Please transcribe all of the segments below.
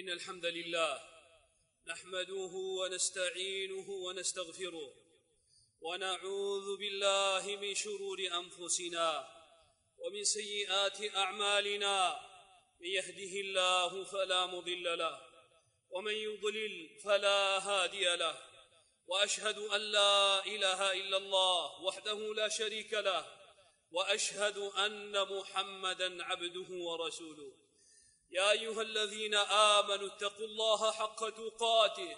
إن الحمد لله نحمده ونستعينه ونستغفره ونعوذ بالله من شرور أنفسنا ومن سيئات أعمالنا. من يهده الله فلا مضل له ومن يضلل فلا هادي له، وأشهد أن لا إله إلا الله وحده لا شريك له، وأشهد أن محمدًا عبده ورسوله. يا أيها الذين آمنوا اتقوا الله حق تقاته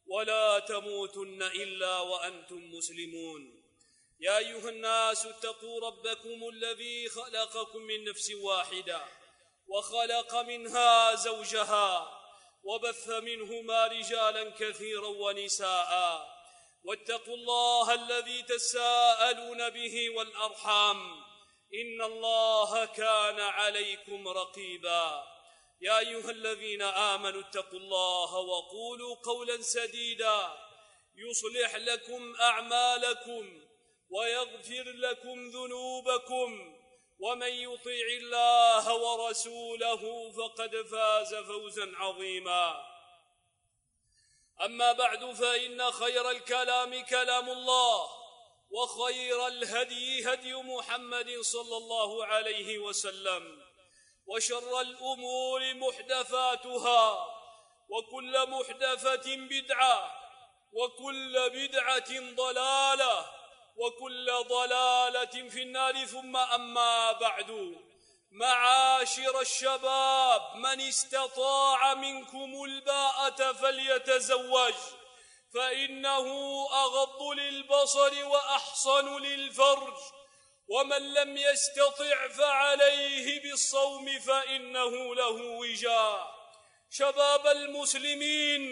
ولا تموتن إلا وأنتم مسلمون. يا أيها الناس اتقوا ربكم الذي خلقكم من نفس واحدة وخلق منها زوجها وبث منهما رجالا كثيرا ونساء، واتقوا الله الذي تساءلون به والأرحام إن الله كان عليكم رقيبا. يا أيها الذين آمنوا اتقوا الله وقولوا قولا سديدا يصلح لكم أعمالكم ويغفر لكم ذنوبكم، ومن يطع الله ورسوله فقد فاز فوزا عظيما. أما بعد، فإن خير الكلام كلام الله، وخير الهدي هدي محمد صلى الله عليه وسلم، وشر الأمور محدثاتها، وكل محدثة بدعة، وكل بدعة ضلالة، وكل ضلالة في النار. ثم أما بعد، معاشر الشباب، من استطاع منكم الباءة فليتزوج، فإنه أغض للبصر وأحصن للفرج، ومن لم يستطع فعليه بالصوم فإنه له وجاء. شباب المسلمين،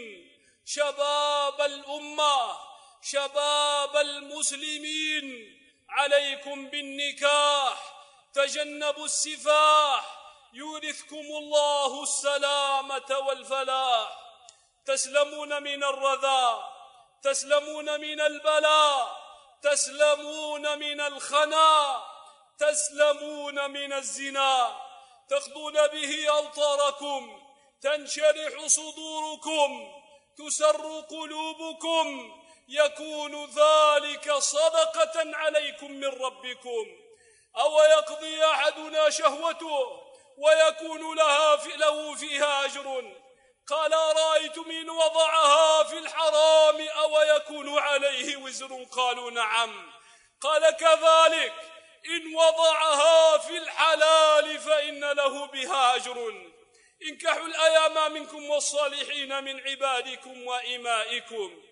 شباب الأمة، شباب المسلمين، عليكم بالنكاح، تجنبوا السفاح، يورثكم الله السلامة والفلاح. تسلمون من الرذاء، تسلمون من البلاء، تسلمون من الخناء، تسلمون من الزنا، تقضون به أوطاركم، تنشرح صدوركم، تسر قلوبكم، يكون ذلك صدقة عليكم من ربكم. أو يقضي أحدنا شهوته ويكون له فيها أجر؟ قال: أرأيت من وضعها في الحرام أو يكون عليه وزر؟ قالوا: نعم. قال: كذلك إن وضعها في الحلال فإن له بها أجر. انكحوا الأيام منكم والصالحين من عبادكم وإمائكم،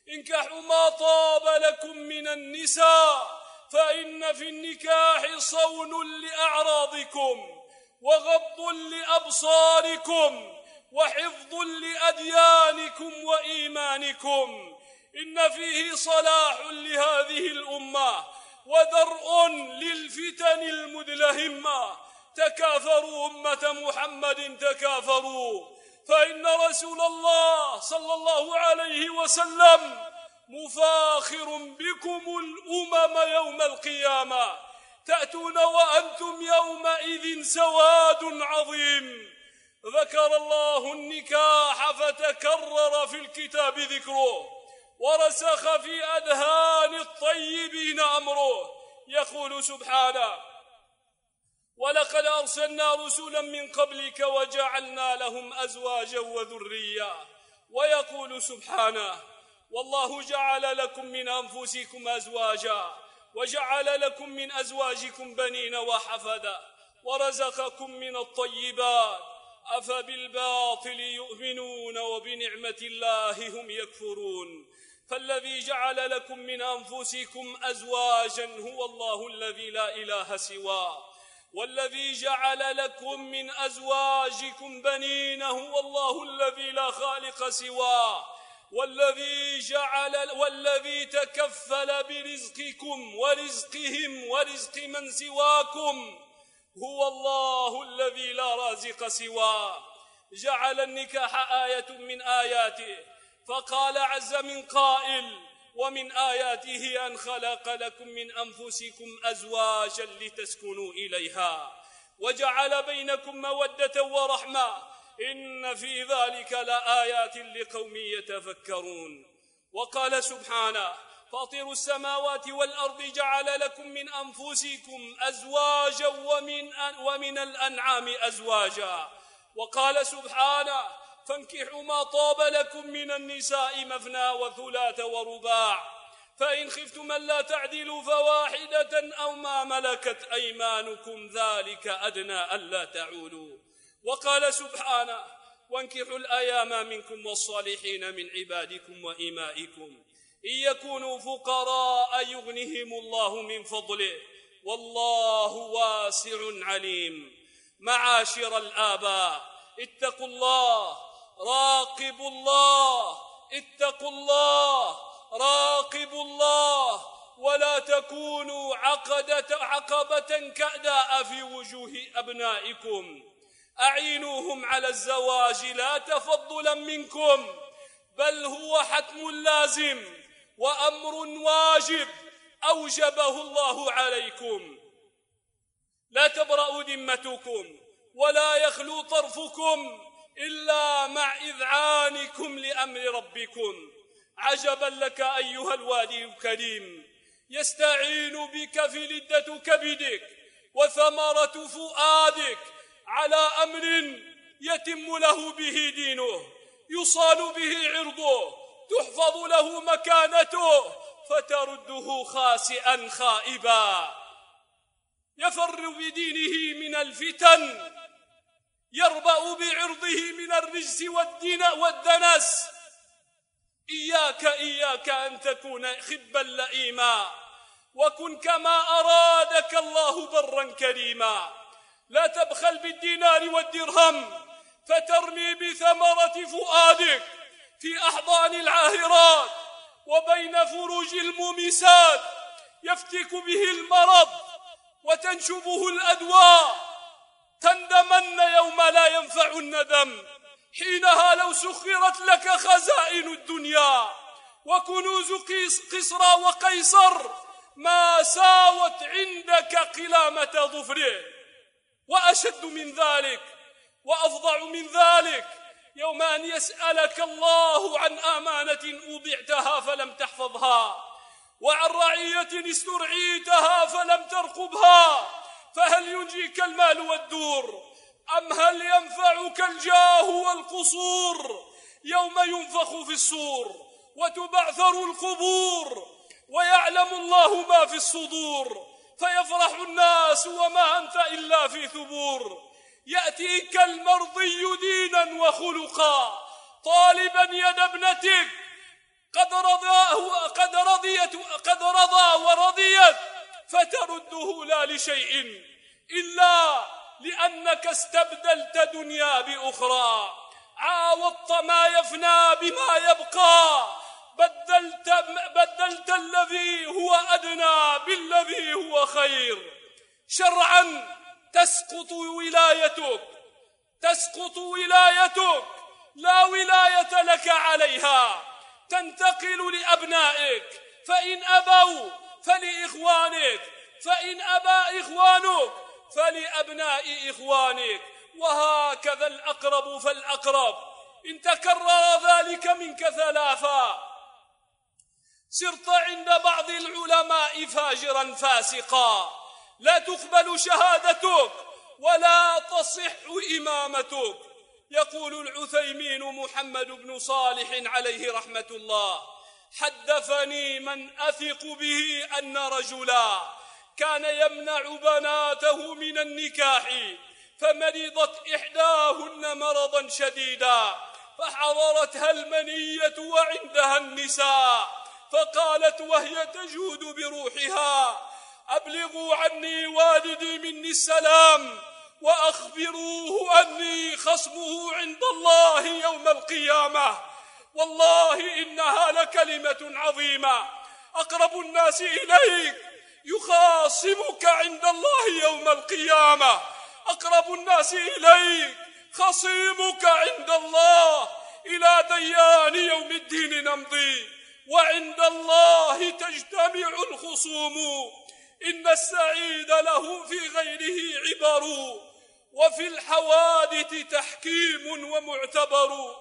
انكحوا ما طاب لكم من النساء، فإن في النكاح صون لأعراضكم وغض لأبصاركم وحفظ لأديانكم وإيمانكم. إن فيه صلاح لهذه الأمة ودرء للفتن المدلهمة. تكاثروا أمة محمد، تكاثروا، فإن رسول الله صلى الله عليه وسلم مفاخر بكم الأمم يوم القيامة، تأتون وأنتم يومئذ سواد عظيم. ذكر الله النكاح فتكرر في الكتاب ذكره، ورسخ في أذهان الطيبين أمره. يقول سبحانه: ولقد أرسلنا رسلا من قبلك وجعلنا لهم أزواجا وذرية. ويقول سبحانه: والله جعل لكم من أنفسكم أزواجا وجعل لكم من أزواجكم بنين وحفدا ورزقكم من الطيبات، أفبالباطل يؤمنون وبنعمة الله هم يكفرون. فالذي جعل لكم من أنفسكم أزواجا هو الله الذي لا إله سواه، والذي جعل لكم من أزواجكم بنين هو الله الذي لا خالق سواه، والذي تكفل برزقكم ورزقهم ورزق من سواكم هو الله الذي لا رازق سواه. جعل النكاح آية من آياته، فقال عز من قائل: ومن آياته أن خلق لكم من أنفسكم أزواجا لتسكنوا إليها وجعل بينكم مودة ورحمة إن في ذلك لآيات لقوم يتفكرون. وقال سبحانه: فاطر السماوات والأرض جعل لكم من أنفسكم أزواجا ومن الأنعام أزواجا. وقال سبحانه: فانكحوا ما طاب لكم من النساء مثنى وثلاث ورباع، فإن خفتم ألا تعدلوا فواحدة أو ما ملكت أيمانكم ذلك أدنى ألا تعولوا. وقال سبحانه: وانكحوا الأيام منكم والصالحين من عبادكم وإمائكم إن يكونوا فقراء يغنهم الله من فضله والله واسع عليم. معاشر الآباء، اتقوا الله، راقبوا الله، اتقوا الله، راقبوا الله، ولا تكونوا عقبة كأداء في وجوه أبنائكم. أعينوهم على الزواج لا تفضلا منكم، بل هو حتم لازم وأمر واجب أوجبه الله عليكم. لا تبرأوا ذمتكم ولا يخلو طرفكم إلا مع إذعانكم لأمر ربكم. عجبا لك أيها الوالي الكريم، يستعين بك في لدة كبدك وثمرة فؤادك على أمر يتم له به دينه، يصان به عرضه، تحفظ له مكانته، فترده خاسئا خائبا. يفر بدينه من الفتن، يربأ بعرضه من الرجس والدنس. إياك أن تكون خبا لئيما، وكن كما أرادك الله برا كريما. لا تبخل بالدينار والدرهم فترمي بثمرة فؤادك في أحضان العاهرات وبين فروج المومسات، يفتك به المرض وتنشبه الأدواء. تندمن يوم لا ينفع الندم، حينها لو سخرت لك خزائن الدنيا وكنوز قسرى وقيصر ما ساوت عندك قلامة ظفره. وأشد من ذلك وأفظع من ذلك يوم أن يسألك الله عن أمانة أودعتها فلم تحفظها، وعن رعية استرعيتها فلم ترقبها، فهل ينجيك المال والدور أم هل ينفعك الجاه والقصور؟ يوم ينفخ في الصور وتبعثر القبور ويعلم الله ما في الصدور، فيفرح الناس وما أنت إلا في ثبور. يأتيك المرضي دينا وخلقا طالبا يد ابنتك قد رضى ورضيت، فترده لا لشيء إلا لأنك استبدلت دنيا بأخرى، عاوضت ما يفنى بما يبقى، بدلت الذي هو أدنى بالذي هو خير. شرعا تسقط ولايتك، لا ولاية لك عليها، تنتقل لأبنائك، فإن أبوا فلإخوانك، فإن أبى إخوانك فلأبناء إخوانك، وهكذا الأقرب فالأقرب. إن تكرر ذلك منك ثلاثا صرت عند بعض العلماء فاجرا فاسقا، لا تقبل شهادتك ولا تصح إمامتك. يقول العثيمين محمد بن صالح عليه رحمة الله: حدثني من أثق به أن رجلا كان يمنع بناته من النكاح، فمرضت إحداهن مرضا شديدا، فحضرتها المنية وعندها النساء، فقالت وهي تجود بروحها: أبلغوا عني والدي مني السلام، وأخبروه أني خصمه عند الله يوم القيامة. والله إنها لكلمة عظيمة، أقرب الناس إليك يخاصمك عند الله يوم القيامة، أقرب الناس إليك خصيمك عند الله. إلى ديان يوم الدين نمضي، وعند الله تجتمع الخصوم. إن السعيد له في غيره عبر، وفي الحوادث تحكيم ومعتبر.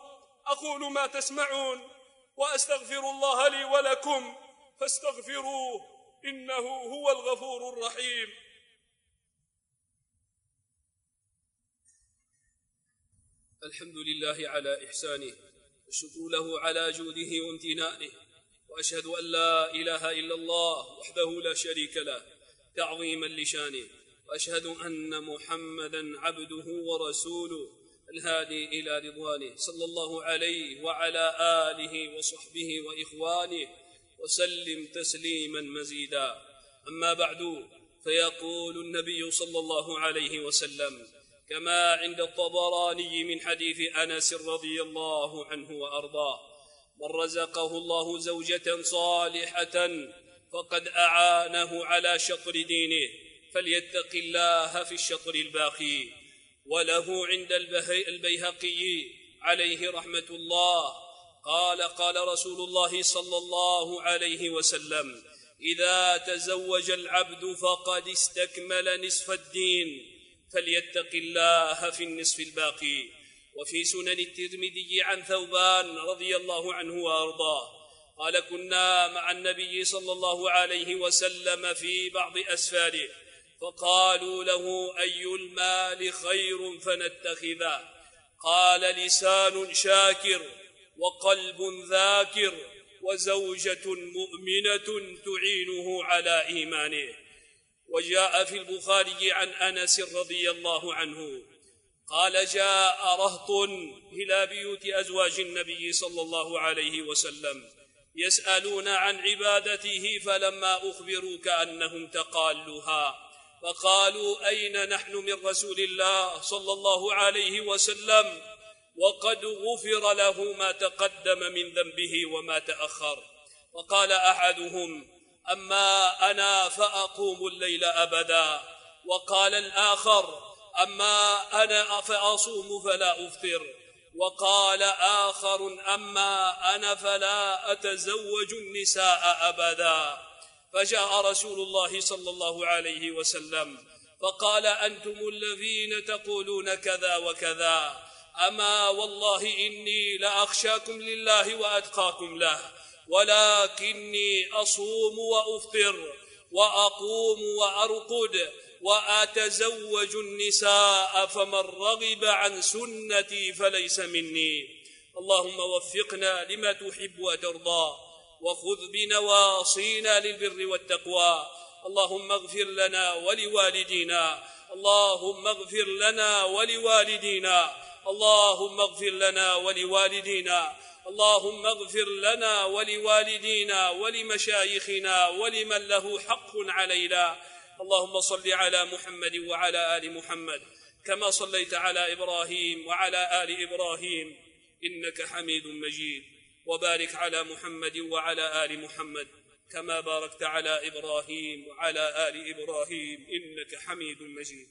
أقول ما تسمعون وأستغفر الله لي ولكم فاستغفروه إنه هو الغفور الرحيم. الحمد لله على إحسانه، والشكر له على جوده وامتنانه، وأشهد أن لا إله إلا الله وحده لا شريك له تعظيما لشانه، وأشهد أن محمدا عبده ورسوله الهادي إلى رضوانه، صلى الله عليه وعلى آله وصحبه وإخوانه وسلم تسليما مزيدا. أما بعد، فيقول النبي صلى الله عليه وسلم كما عند الطبراني من حديث أنس رضي الله عنه وأرضاه: من رزقه الله زوجة صالحة فقد أعانه على شطر دينه فليتق الله في الشطر الباقي. وله عند البيهقي عليه رحمة الله قال رسول الله صلى الله عليه وسلم: إذا تزوج العبد فقد استكمل نصف الدين فليتق الله في النصف الباقي. وفي سنن الترمذي عن ثوبان رضي الله عنه وأرضاه قال: كنا مع النبي صلى الله عليه وسلم في بعض أسفاره فقالوا له: أي المال خير فنتخذه؟ قال: لسان شاكر، وقلب ذاكر، وزوجة مؤمنة تعينه على إيمانه. وجاء في البخاري عن أنس رضي الله عنه قال: جاء رهط إلى بيوت أزواج النبي صلى الله عليه وسلم يسألون عن عبادته، فلما أخبروا كأنهم تقالوها، فقالوا: أين نحن من رسول الله صلى الله عليه وسلم وقد غفر له ما تقدم من ذنبه وما تأخر؟ فقال أحدهم: أما أنا فأقوم الليل أبدا. وقال الآخر: أما أنا فأصوم فلا أفطر. وقال آخر: أما أنا فلا أتزوج النساء أبدا. فجاء رسول الله صلى الله عليه وسلم فقال: أنتم الذين تقولون كذا وكذا، أما والله إني لأخشاكم لله وأتقاكم له، ولكني أصوم وأفطر وأقوم وأرقد وأتزوج النساء، فمن رغب عن سنتي فليس مني. اللهم وفقنا لما تحب وترضى، وخذ بنواصينا للبر والتقوى. اللهم اغفر لنا ولوالدينا، اللهم اغفر لنا ولوالدينا، اللهم اغفر لنا ولوالدينا، اللهم اغفر لنا ولوالدينا ولمشايخنا ولمن له حق علينا. اللهم صل على محمد وعلى آل محمد كما صليت على إبراهيم وعلى آل إبراهيم إنك حميد مجيد، وبارك على محمد وعلى آل محمد كما باركت على إبراهيم وعلى آل إبراهيم إنك حميد مجيد.